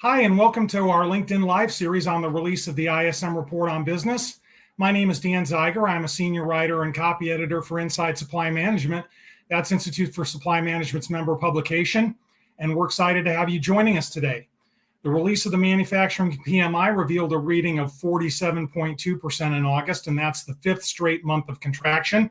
Hi, and welcome to our LinkedIn Live series on the release of the ISM report on business. My name is Dan Zeiger. I'm a senior writer and copy editor for Inside Supply Management. That's Institute for Supply Management's member publication, and we're excited to have you joining us today. The release of the Manufacturing PMI revealed a reading of 47.2% in August, and that's the fifth straight month of contraction.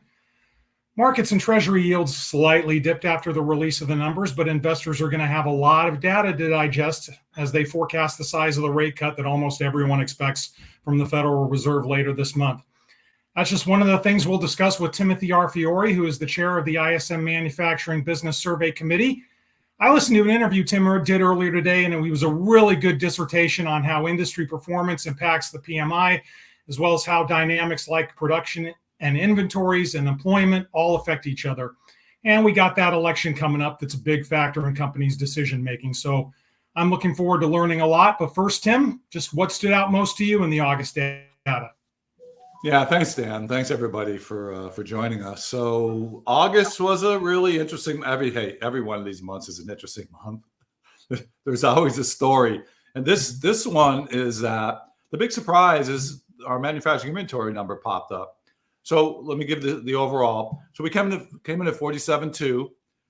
Markets and Treasury yields slightly dipped after the release of the numbers, but investors are going to have a lot of data to digest as they forecast the size of the rate cut that almost everyone expects from the Federal Reserve later this month. That's just one of the things we'll discuss with Timothy R. Fiore, who is the chair of the ISM Manufacturing Business Survey Committee. I listened to an interview Tim did earlier today, and it was a really good dissertation on how industry performance impacts the PMI, as well as how dynamics like production and inventories and employment all affect each other. And we got that election coming up that's a big factor in companies' decision making. So I'm looking forward to learning a lot. But first, Tim, just what stood out most to you in the August data? Yeah, thanks, Dan. Thanks, everybody, for joining us. So August was a really interesting, every one of these months is an interesting month. There's always a story. And this one is that the big surprise is our manufacturing inventory number popped up. So let me give the overall. So we came in at 47.2, a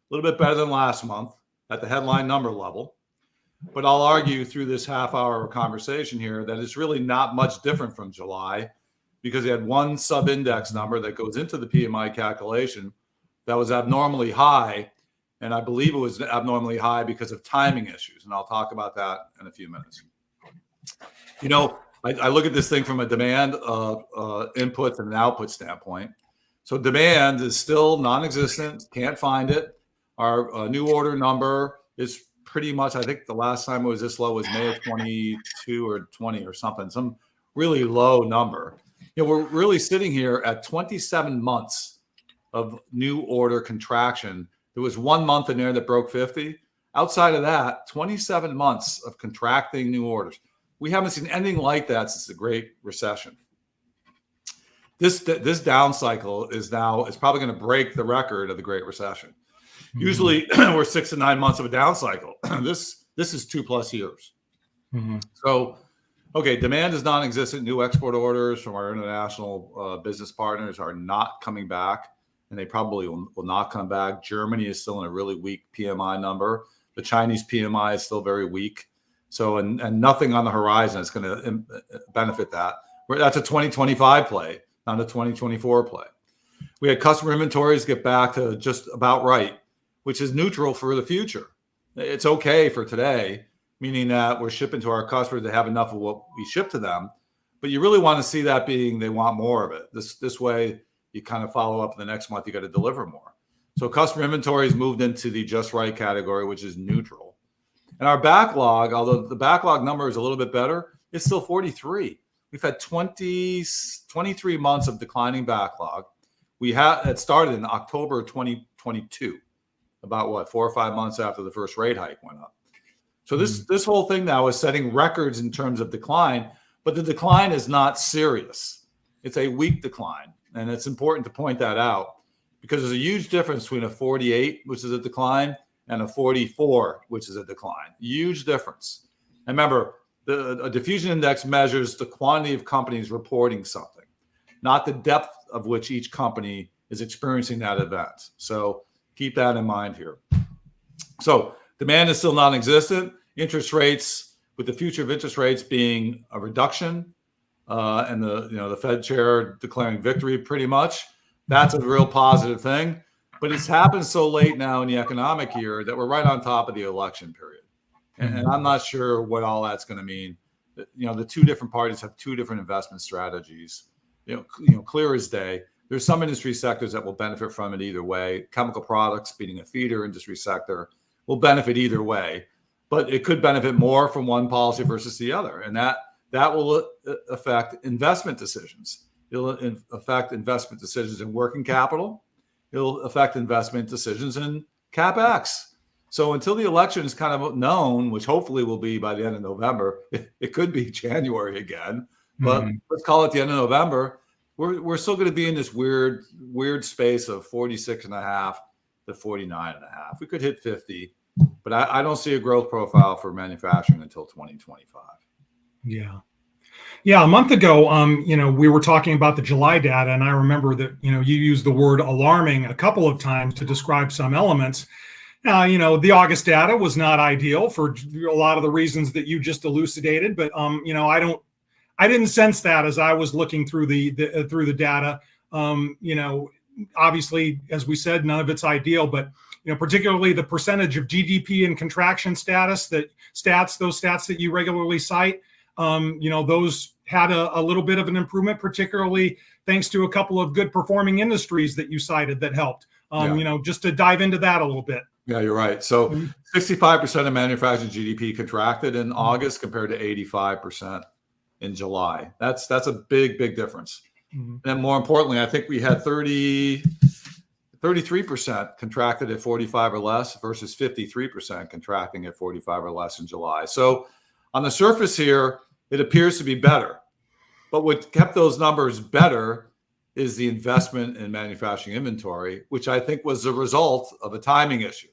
little bit better than last month at the headline number level. But I'll argue through this half-hour conversation here that it's really not much different from July, because they had one sub-index number that goes into the PMI calculation that was abnormally high, and I believe it was abnormally high because of timing issues, and I'll talk about that in a few minutes. You know, I look at this thing from a demand input and an output standpoint. So demand is still non-existent, can't find it. Our new order number is pretty much, I think the last time it was this low was May of 22 or 20 or something, some really low number. You know, we're really sitting here at 27 months of new order contraction. There was 1 month in there that broke 50. Outside of that, 27 months of contracting new orders. We haven't seen anything like that since the Great Recession. This down cycle is probably going to break the record of the Great Recession. Mm-hmm. Usually we're 6 to 9 months of a down cycle. This is 2+ years. Mm-hmm. So, okay, demand is non-existent. New export orders from our international business partners are not coming back, and they probably will not come back. Germany is still in a really weak PMI number. The Chinese PMI is still very weak. So, and nothing on the horizon is going to benefit that. That's a 2025 play, not a 2024 play. We had customer inventories get back to just about right, which is neutral for the future. It's okay for today, meaning that we're shipping to our customers to have enough of what we ship to them. But you really want to see that being they want more of it. This way, you kind of follow up the next month, you got to deliver more. So customer inventories moved into the just right category, which is neutral. And our backlog, although the backlog number is a little bit better, it's still 43. We've had 23 months of declining backlog. It started in October 2022, about 4 or 5 months after the first rate hike went up. So this whole thing now is setting records in terms of decline, but the decline is not serious. It's a weak decline, and it's important to point that out because there's a huge difference between a 48, which is a decline, and a 44, which is a decline. Huge difference. And remember, a diffusion index measures the quantity of companies reporting something, not the depth of which each company is experiencing that event. So keep that in mind here. So demand is still non-existent. Interest rates, with the future of interest rates being a reduction, and the Fed chair declaring victory pretty much, that's a real positive thing. But it's happened so late now in the economic year that we're right on top of the election period. And I'm not sure what all that's going to mean. You know, the two different parties have two different investment strategies. You know, clear as day. There's some industry sectors that will benefit from it either way. Chemical products, being a feeder industry sector, will benefit either way. But it could benefit more from one policy versus the other. And that will affect investment decisions. It'll affect investment decisions in working capital. It'll affect investment decisions in CapEx. So until the election is kind of known, which hopefully will be by the end of November, it could be January again, but let's call it the end of November, we're still going to be in this weird space of 46.5 to 49.5. We could hit 50. but I don't see a growth profile for manufacturing until 2025. Yeah. Yeah, a month ago, we were talking about the July data, and I remember that, you used the word alarming a couple of times to describe some elements. The August data was not ideal for a lot of the reasons that you just elucidated, but I didn't sense that as I was looking through the data. Obviously, as we said, none of it's ideal, but particularly the percentage of GDP in contraction status, those stats that you regularly cite, those had a little bit of an improvement, particularly thanks to a couple of good performing industries that you cited that helped. Just to dive into that a little bit. Yeah, you're right. So 65% of manufacturing GDP contracted in August compared to 85% in July. That's a big difference. And more importantly, I think we had 33% contracted at 45 or less versus 53% contracting at 45 or less in July. So on the surface here, it appears to be better. But what kept those numbers better is the investment in manufacturing inventory, which I think was a result of a timing issue.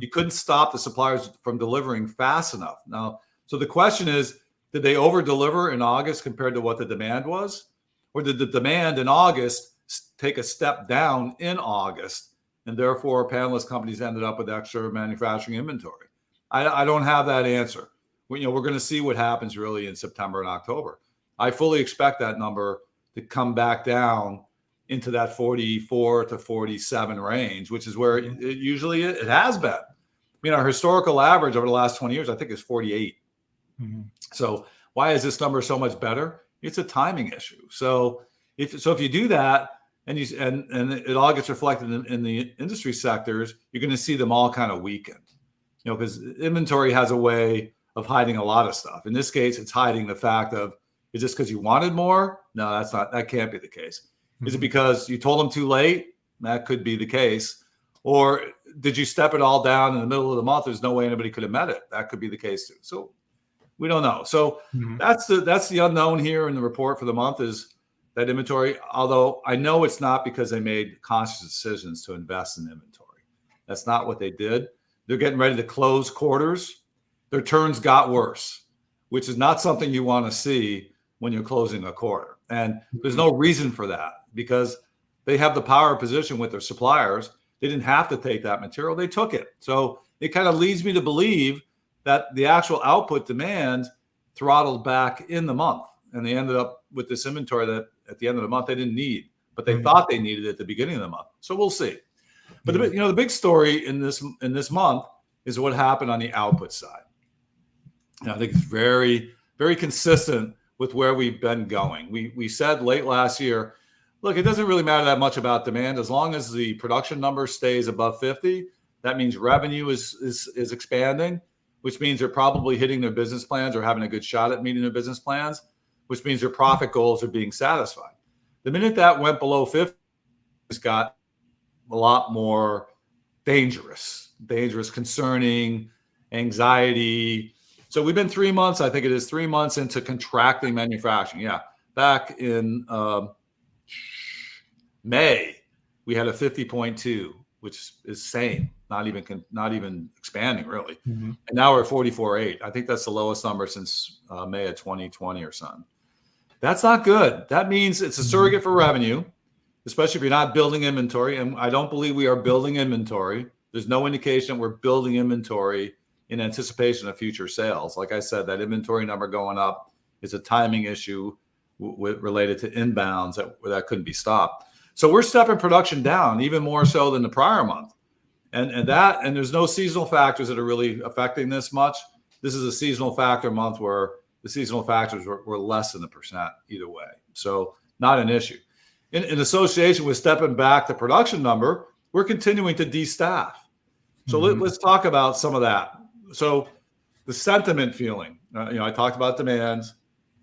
You couldn't stop the suppliers from delivering fast enough. Now, so the question is, did they over deliver in August compared to what the demand was? Or did the demand in August take a step down in August, and therefore panelist companies ended up with extra manufacturing inventory? I don't have that answer. We're going to see what happens really in September and October. I fully expect that number to come back down into that 44 to 47 range, which is where it usually it has been. Our historical average over the last 20 years, I think, is 48. So why is this number so much better? It's a timing issue. So if you do that and it all gets reflected in the industry sectors, you're going to see them all kind of weaken. Because inventory has a way of hiding a lot of stuff. In this case, it's hiding the fact of, is this because you wanted more? No, that can't be the case. Is it because you told them too late? That could be the case. Or did you step it all down in the middle of the month? There's no way anybody could have met it. That could be the case too. So we don't know. So that's the unknown here in the report for the month, is that inventory. Although I know it's not because they made conscious decisions to invest in inventory. That's not what they did. They're getting ready to close quarters. Their turns got worse, which is not something you want to see when you're closing a quarter. And there's no reason for that, because they have the power position with their suppliers. They didn't have to take that material. They took it. So it kind of leads me to believe that the actual output demand throttled back in the month. And they ended up with this inventory that at the end of the month they didn't need, but they thought they needed it at the beginning of the month. So we'll see. But the big story in this month is what happened on the output side. And I think it's very, very consistent with where we've been going. We said late last year, look, it doesn't really matter that much about demand as long as the production number stays above 50. That means revenue is expanding, which means they're probably hitting their business plans or having a good shot at meeting their business plans, which means their profit goals are being satisfied. The minute that went below 50, it's got a lot more dangerous, concerning, anxiety. So we've been 3 months, I think it is 3 months into contracting manufacturing. Yeah, back in May, we had a 50.2, which is same, not even expanding really. And now we're at 44.8. I think that's the lowest number since May of 2020 or something. That's not good. That means it's a surrogate for revenue, especially if you're not building inventory. And I don't believe we are building inventory. There's no indication we're building inventory in anticipation of future sales. Like I said, that inventory number going up is a timing issue related to inbounds that couldn't be stopped. So we're stepping production down even more so than the prior month. And there's no seasonal factors that are really affecting this much. This is a seasonal factor month where the seasonal factors were less than 1% either way. So not an issue. In association with stepping back the production number, we're continuing to destaff. So let's talk about some of that. So the sentiment feeling, I talked about demands,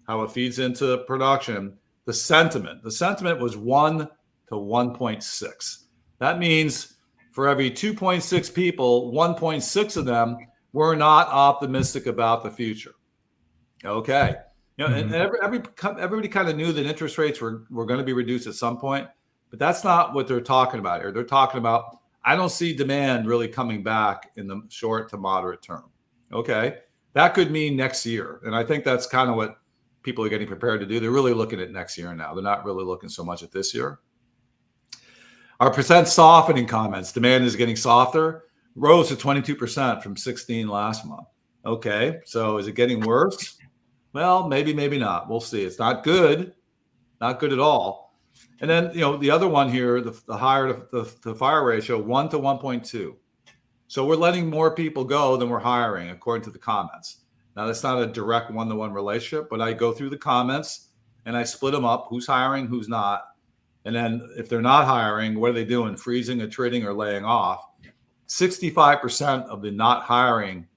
how it feeds into production. The sentiment was 1 to 1.6. That means for every 2.6 people, 1.6 of them were not optimistic about the future. Okay. And everybody kind of knew that interest rates were going to be reduced at some point, but that's not what they're talking about here. They're talking about I don't see demand really coming back in the short to moderate term. Okay. That could mean next year. And I think that's kind of what people are getting prepared to do. They're really looking at next year now. They're not really looking so much at this year. Our percent softening comments, demand is getting softer, rose to 22% from 16 last month. Okay. So is it getting worse? Well, maybe, maybe not. We'll see. It's not good. Not good at all. And then, the other one here, the hire to fire ratio, 1 to 1.2. So we're letting more people go than we're hiring, according to the comments. Now, that's not a direct one-to-one relationship, but I go through the comments and I split them up, who's hiring, who's not. And then if they're not hiring, what are they doing? Freezing, attriting, or laying off? 65% of the not hiring,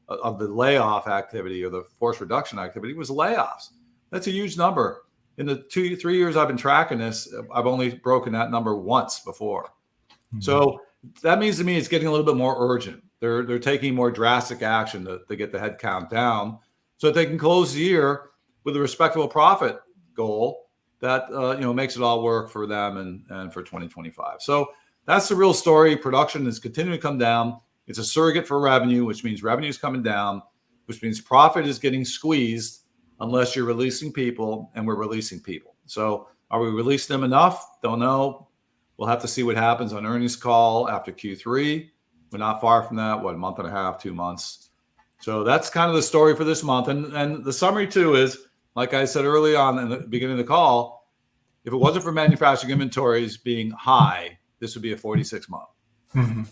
of the layoff activity or the force reduction activity was layoffs. That's a huge number. In the 2-3 years I've been tracking this, I've only broken that number once before. Mm-hmm. So that means to me it's getting a little bit more urgent. They're taking more drastic action to get the head count down so that they can close the year with a respectable profit goal that makes it all work for them and for 2025. So that's the real story. Production is continuing to come down. It's a surrogate for revenue, which means revenue is coming down, which means profit is getting squeezed unless you're releasing people, and we're releasing people. So are we releasing them enough? Don't know. We'll have to see what happens on earnings call after Q3. We're not far from that, a month and a half, 2 months. So that's kind of the story for this month. And the summary too is, like I said early on in the beginning of the call, if it wasn't for manufacturing inventories being high, this would be a 46-month. Mm-hmm.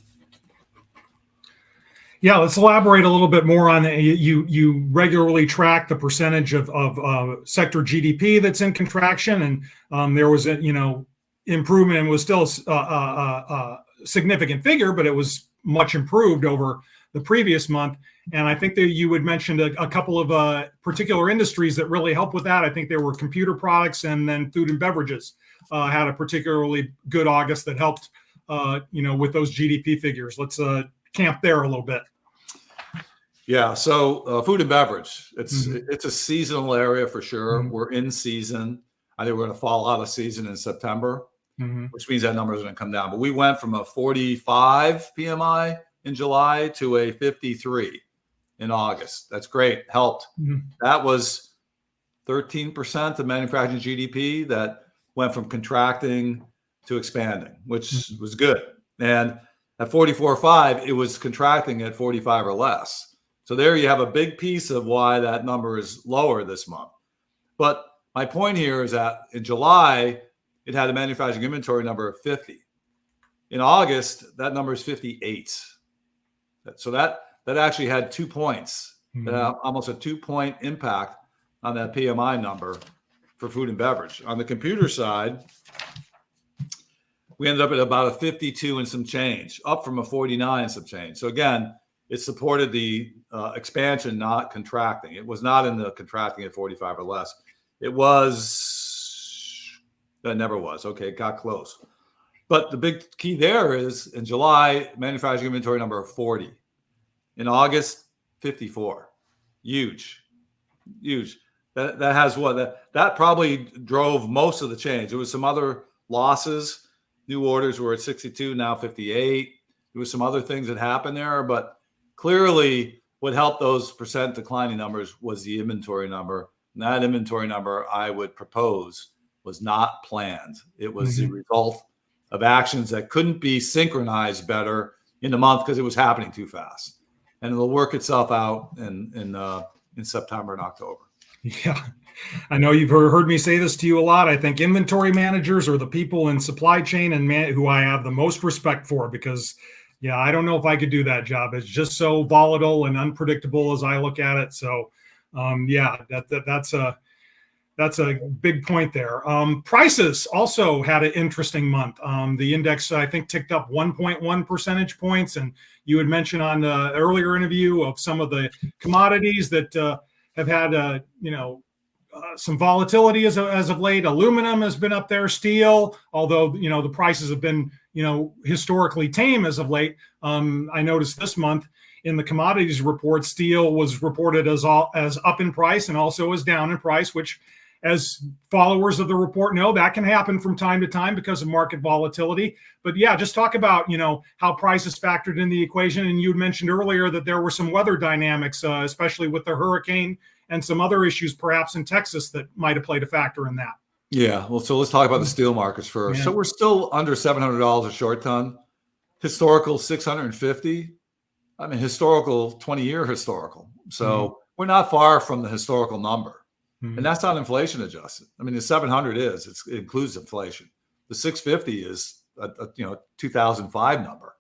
Yeah, let's elaborate a little bit more on it. You regularly track the percentage of sector GDP that's in contraction, and there was a improvement, and was still a significant figure, but it was much improved over the previous month. And I think that you had mentioned a couple of particular industries that really helped with that. I think there were computer products, and then food and beverages had a particularly good August that helped with those GDP figures. Let's camp there a little bit. Yeah, so food and beverage, it's a seasonal area for sure. Mm-hmm. We're in season. I think we're going to fall out of season in September, which means that number is going to come down. But we went from a 45 PMI in July to a 53 in August. That's great. Helped. Mm-hmm. That was 13% of manufacturing GDP that went from contracting to expanding, which was good. And at 44.5, it was contracting at 45 or less. So there you have a big piece of why that number is lower this month. But my point here is that in July, it had a manufacturing inventory number of 50. In August, that number is 58. So that actually had 2 points, almost a 2-point impact on that PMI number for food and beverage. On the computer side, we ended up at about a 52 and some change, up from a 49 and some change. So again, it supported the expansion, not contracting. It was not in the contracting at 45 or less. It never was. Okay, it got close. But the big key there is in July, manufacturing inventory number of 40. In August, 54. Huge. That has what? That probably drove most of the change. There was some other losses. New orders were at 62, now 58. There was some other things that happened there, but clearly what helped those percent declining numbers was the inventory number. And that inventory number, I would propose, was not planned. It was the result of actions that couldn't be synchronized better in the month because it was happening too fast. And it'll work itself out in September and October. Yeah. I know you've heard me say this to you a lot. I think inventory managers are the people in supply chain and who I have the most respect for, because I don't know if I could do that job. It's just so volatile and unpredictable as I look at it. So that's a big point there. Prices also had an interesting month. The index, I think, ticked up 1.1 percentage points. And you had mentioned on the earlier interview of some of the commodities that have had, some volatility as of late. Aluminum has been up there, steel, although, the prices have been, historically tame as of late. I noticed this month in the commodities report, steel was reported as up in price and also as down in price, which as followers of the report know, that can happen from time to time because of market volatility. But yeah, just talk about, how prices factored in the equation. And you mentioned earlier that there were some weather dynamics, especially with the hurricane and some other issues perhaps in Texas that might have played a factor in that. Yeah. Well, so let's talk about the steel markets first. Yeah. So we're still under $700 a short ton, historical 650. I mean, historical 20-year historical. So we're not far from the historical number. And that's not inflation adjusted. I mean, the 700 it includes inflation. The 650 is a 2005 number.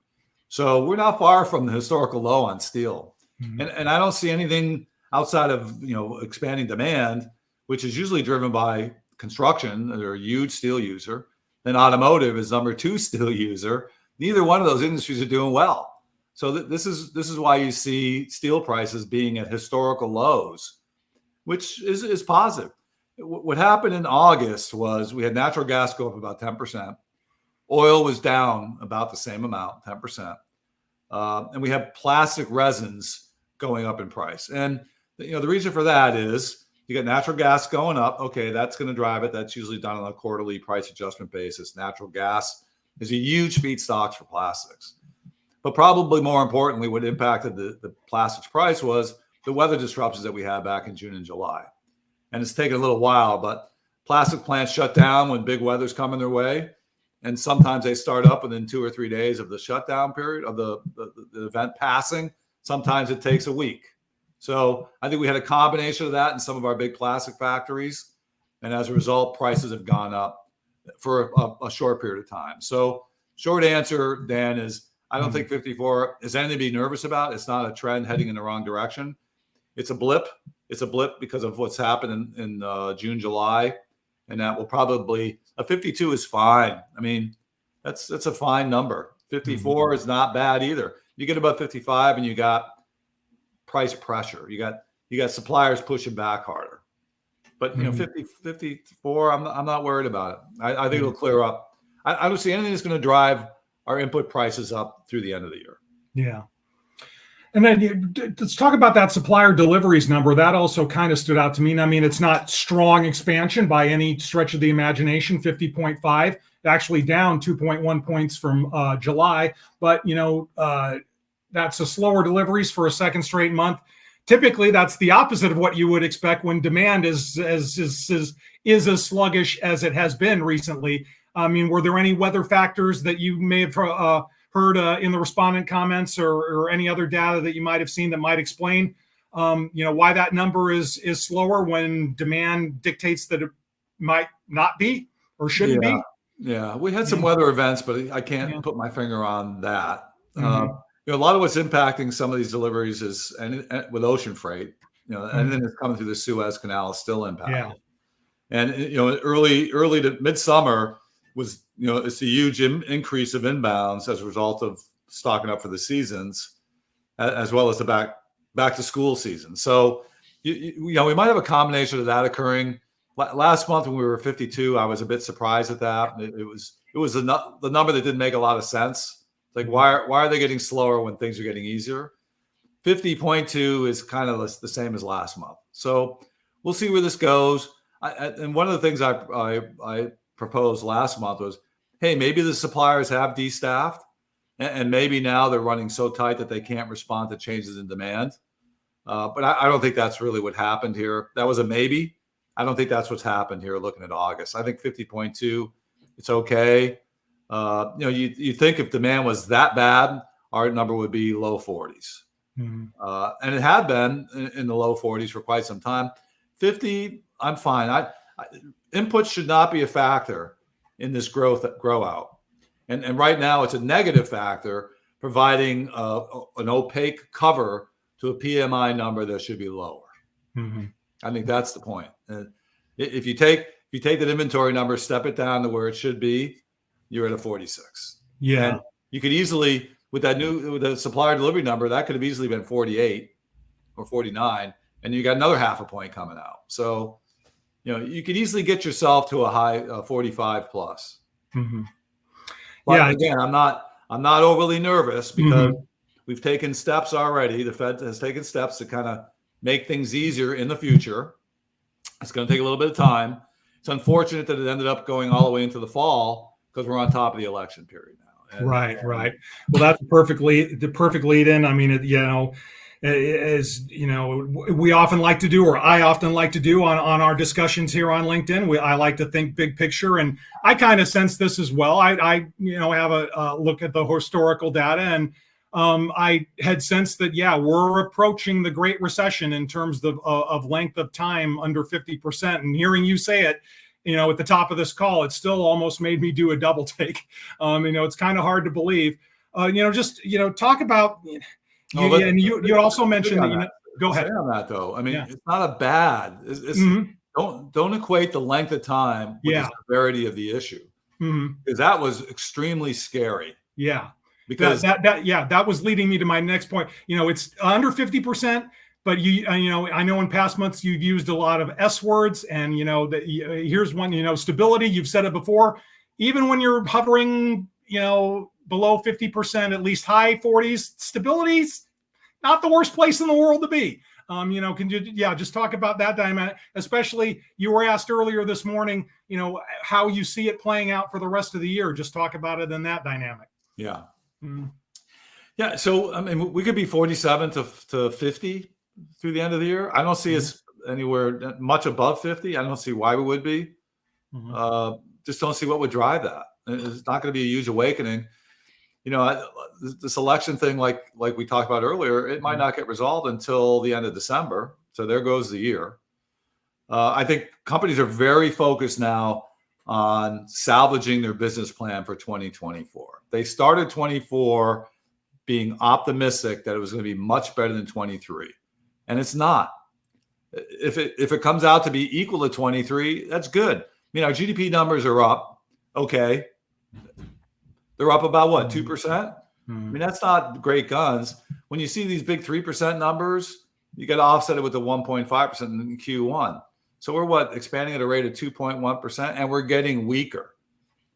So we're not far from the historical low on steel. And I don't see anything outside of, expanding demand, which is usually driven by construction. They're a huge steel user. Then automotive is number 2 steel user. Neither one of those industries are doing well. So this is why you see steel prices being at historical lows, which is positive. What happened in August was we had natural gas go up about 10%. Oil was down about the same amount, 10%. And we have plastic resins going up in price. And the reason for that is you got natural gas going up. Okay, that's going to drive it. That's usually done on a quarterly price adjustment basis. Natural gas is a huge feedstock for plastics. But probably more importantly, what impacted the plastics price was the weather disruptions that we had back in June and July. And it's taken a little while, but plastic plants shut down when big weather's coming their way. And sometimes they start up within 2 or 3 days of the shutdown period of the event passing. Sometimes it takes a week. So I think we had a combination of that in some of our big plastic factories. And as a result, prices have gone up for a short period of time. So short answer, Dan, is I don't think 54 is anything to be nervous about. It's not a trend heading in the wrong direction. It's a blip. It's a blip because of what's happened in June, July. And that will probably, a 52 is fine. I mean, that's a fine number. 54 is not bad either. You get above 55 and you got price pressure. You got suppliers pushing back harder. But 50, 54, I'm not worried about it. I think it'll clear up. I don't see anything that's going to drive our input prices up through the end of the year. Yeah. And then let's talk about that supplier deliveries number. That also kind of stood out to me. I mean, it's not strong expansion by any stretch of the imagination, 50.5, actually down 2.1 points from July. But, that's a slower deliveries for a second straight month. Typically, that's the opposite of what you would expect when demand is as sluggish as it has been recently. I mean, were there any weather factors that you may have heard in the respondent comments or any other data that you might have seen that might explain, why that number is slower when demand dictates that it might not be or shouldn't be? Yeah, we had some weather events, but I can't put my finger on that. A lot of what's impacting some of these deliveries is with ocean freight, anything that's coming through the Suez Canal is still impacted. Yeah. And early to midsummer was, it's a huge increase of inbounds as a result of stocking up for the seasons, as well as the back to school season. So, we might have a combination of that occurring. Last month when we were 52, I was a bit surprised at that. It was the number that didn't make a lot of sense. It's like, why are they getting slower when things are getting easier? 50.2 is kind of the same as last month. So we'll see where this goes. And one of the things I proposed last month was, hey, maybe the suppliers have destaffed, and maybe now they're running so tight that they can't respond to changes in demand. But I don't think that's really what happened here. That was a maybe. I don't think that's what's happened here looking at August. I think 50.2, it's okay. You think if demand was that bad, our number would be low 40s. And it had been in the low 40s for quite some time. 50, I'm fine. Input should not be a factor in this grow out. And right now it's a negative factor, providing an opaque cover to a PMI number that should be lower. I think that's the point. And if you take that inventory number, step it down to where it should be, you're at a 46. Yeah. And you could easily, with the supplier delivery number, that could have easily been 48 or 49, and you got another half a point coming out. So, you could easily get yourself to a high 45 plus. But again, I'm not overly nervous because we've taken steps already. The Fed has taken steps to kind of make things easier in the future. It's going to take a little bit of time. It's unfortunate that it ended up going all the way into the fall because we're on top of the election period now. Right. Well, that's the perfect lead in. I mean, as we often like to do, or I often like to do on our discussions here on LinkedIn. I like to think big picture, and I kind of sense this as well. I have a look at the historical data, and I had sensed that, we're approaching the Great Recession in terms of length of time under 50%. And hearing you say it, at the top of this call, it still almost made me do a double take. It's kind of hard to believe. Talk about. You also mentioned that. Go ahead. On that though, I mean, it's not a bad. Don't equate the length of time with the severity of the issue, because that was extremely scary. Yeah. Because that was leading me to my next point. It's under 50%, but I know in past months you've used a lot of S words, and here's one. Stability. You've said it before. Even when you're hovering, below 50%, at least high 40s, stability's not the worst place in the world to be. Can you just talk about that dynamic? Especially, you were asked earlier this morning, how you see it playing out for the rest of the year. Just talk about it in that dynamic. Yeah. Yeah. So, I mean, we could be 47 to 50 through the end of the year. I don't see us anywhere much above 50. I don't see why we would be. Just don't see what would drive that. It's not going to be a huge awakening. This election thing, like we talked about earlier, it might not get resolved until the end of December. So there goes the year. I think companies are very focused now on salvaging their business plan for 2024. They started 24 being optimistic that it was going to be much better than 23, and it's not. If it comes out to be equal to 23, that's good. I mean, our GDP numbers are up. Okay. They're up about what, 2%? I mean, that's not great guns. When you see these big 3% numbers, you got to offset it with the 1.5% in Q1. So we're expanding at a rate of 2.1%, and we're getting weaker.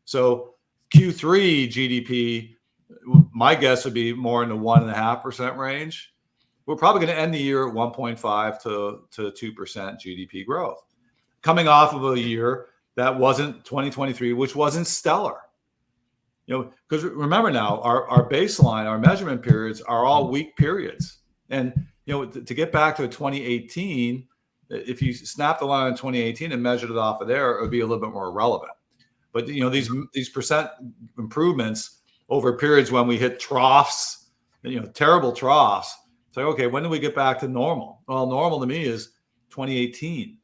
So Q3 GDP, my guess would be more in the 1.5% range. We're probably going to end the year at 1.5 to 2% GDP growth, coming off of a year that wasn't 2023, which wasn't stellar. Because remember now, our baseline, our measurement periods are all weak periods. And, to get back to 2018, if you snap the line on 2018 and measured it off of there, it would be a little bit more relevant. But, these percent improvements over periods when we hit troughs, terrible troughs. It's like, okay, when do we get back to normal? Well, normal to me is 2018,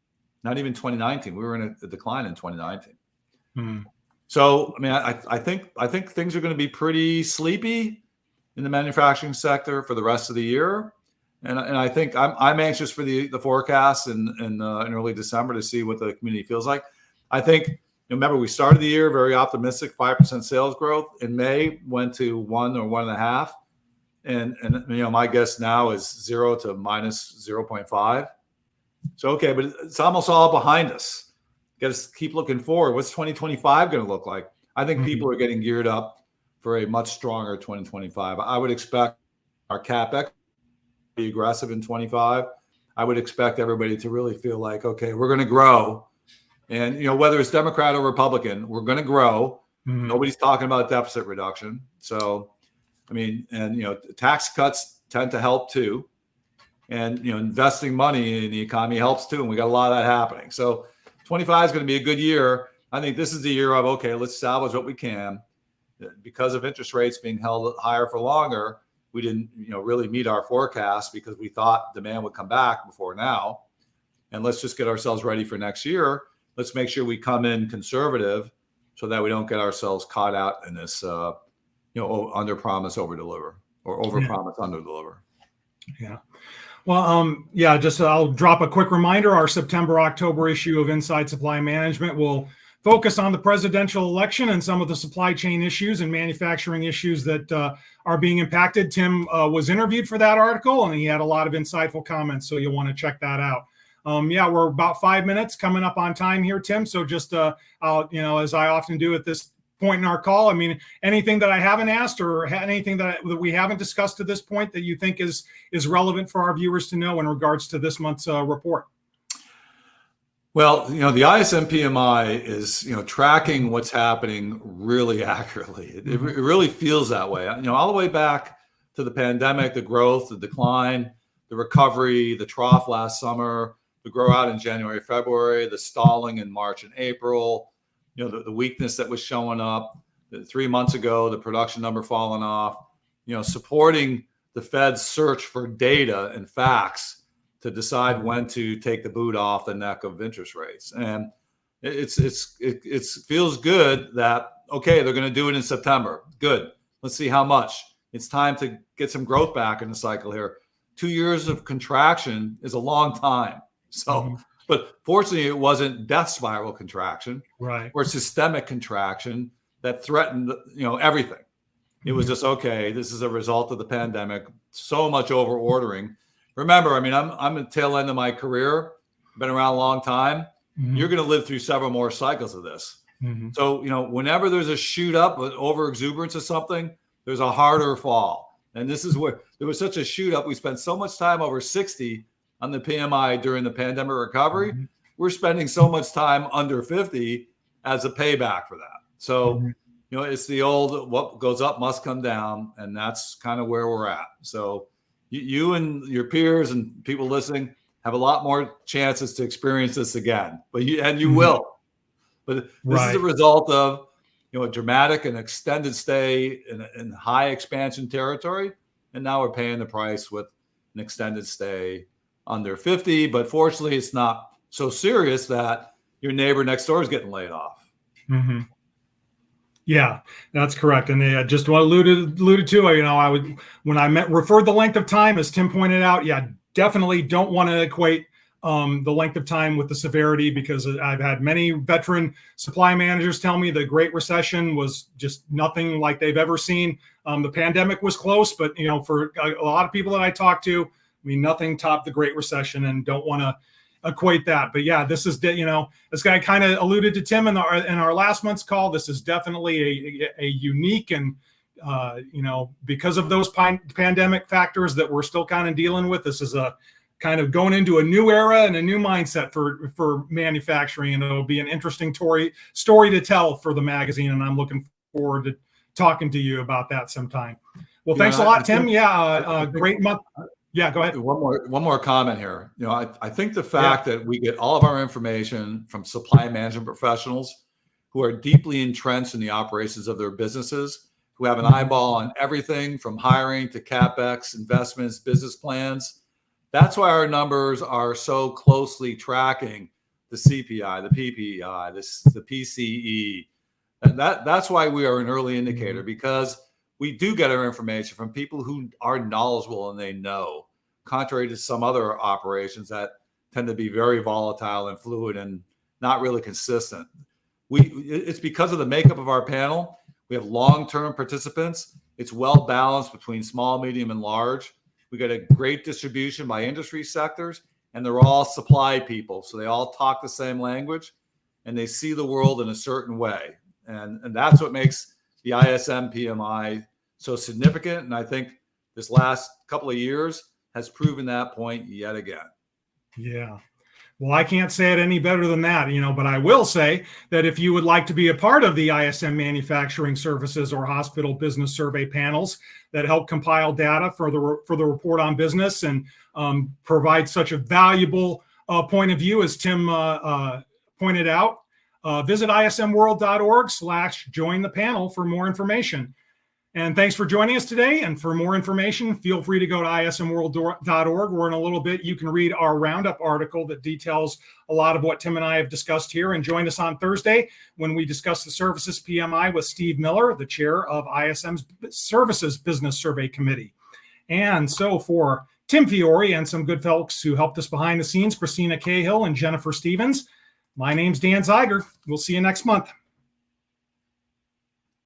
not even 2019. We were in a decline in 2019. So, I mean, I think things are going to be pretty sleepy in the manufacturing sector for the rest of the year, and I think I'm anxious for the forecast in early December to see what the community feels like. I think, remember, we started the year very optimistic, 5% sales growth. In May, went to 1 or 1.5, and my guess now is 0 to minus 0.5. So okay, but it's almost all behind us. Got to keep looking forward. What's 2025 going to look like? I think people are getting geared up for a much stronger 2025. I would expect our CapEx to be aggressive in 25. I would expect everybody to really feel like, okay, we're going to grow. And, whether it's Democrat or Republican, we're going to grow. Nobody's talking about deficit reduction. So, I mean, and, tax cuts tend to help too. And, investing money in the economy helps too. And we got a lot of that happening. So 25 is going to be a good year. I think this is the year of, okay, let's salvage what we can. Because of interest rates being held higher for longer, we didn't, really meet our forecast because we thought demand would come back before now. And let's just get ourselves ready for next year. Let's make sure we come in conservative so that we don't get ourselves caught out in this, under promise, over deliver, or over promise, under deliver. Yeah. Well, I'll drop a quick reminder. Our September-October issue of Inside Supply Management will focus on the presidential election and some of the supply chain issues and manufacturing issues that are being impacted. Tim was interviewed for that article, and he had a lot of insightful comments, so you'll want to check that out. We're about 5 minutes coming up on time here, Tim. So just, as I often do at this point in our call, I mean, anything that I haven't asked or anything that we haven't discussed to this point that you think is relevant for our viewers to know in regards to this month's report? Well, the ISM PMI is, tracking what's happening really accurately. It really feels that way. All the way back to the pandemic, the growth, the decline, the recovery, the trough last summer, the grow out in January, February, the stalling in March and April, the weakness that was showing up 3 months ago, the production number falling off, supporting the Fed's search for data and facts to decide when to take the boot off the neck of interest rates. And it feels good that, okay, they're going to do it in September. Good. Let's see how much. It's time to get some growth back in the cycle here. 2 years of contraction is a long time. So, but fortunately, it wasn't death spiral contraction, right, or systemic contraction that threatened, everything. It was just, okay, this is a result of the pandemic. So much over ordering. Remember, I'm at the tail end of my career, been around a long time. You're going to live through several more cycles of this. So, whenever there's a shoot up with over exuberance of something, there's a harder fall. And this is where there was such a shoot up. We spent so much time over 60 on the PMI during the pandemic recovery. We're spending so much time under 50 as a payback for that. So, it's the old, what goes up must come down. And that's kind of where we're at. So, you and your peers and people listening have a lot more chances to experience this again, but you will. But this is a result of a dramatic and extended stay in high expansion territory, and now we're paying the price with an extended stay under 50. But fortunately, it's not so serious that your neighbor next door is getting laid off. Yeah, that's correct. And they just what alluded to, referred the length of time, as Tim pointed out. Yeah, definitely don't want to equate the length of time with the severity, because I've had many veteran supply managers tell me the Great Recession was just nothing like they've ever seen. The pandemic was close, but for a lot of people that I talk to, nothing topped the Great Recession, and don't want to equate that. But yeah, this is, this guy kind of alluded to Tim in our last month's call. This is definitely a unique and because of those pandemic factors that we're still kind of dealing with, this is a kind of going into a new era and a new mindset for manufacturing, and it'll be an interesting story to tell for the magazine. And I'm looking forward to talking to you about that sometime. Well, thanks a lot, Tim. Great month. Yeah, go ahead. One more comment here. I think the fact that we get all of our information from supply management professionals who are deeply entrenched in the operations of their businesses, who have an eyeball on everything from hiring to CapEx, investments, business plans. That's why our numbers are so closely tracking the CPI, the PPI, the PCE. And that's why we are an early indicator, because we do get our information from people who are knowledgeable and they know, contrary to some other operations that tend to be very volatile and fluid and not really consistent. It's because of the makeup of our panel. We have long-term participants. It's well balanced between small, medium, and large. We get a great distribution by industry sectors, and they're all supply people. So they all talk the same language, and they see the world in a certain way. And that's what makes the ISM PMI so significant. And I think this last couple of years has proven that point yet again. Yeah. Well, I can't say it any better than that, but I will say that if you would like to be a part of the ISM Manufacturing Services or Hospital Business Survey panels that help compile data for the report on business and provide such a valuable point of view, as Tim pointed out, visit ismworld.org/join the panel for more information. And thanks for joining us today. And for more information, feel free to go to ismworld.org, where in a little bit you can read our roundup article that details a lot of what Tim and I have discussed here. And join us on Thursday when we discuss the Services PMI with Steve Miller, the chair of ISM's Services Business Survey Committee. And so for Tim Fiore and some good folks who helped us behind the scenes, Christina Cahill and Jennifer Stevens, my name's Dan Zeiger. We'll see you next month.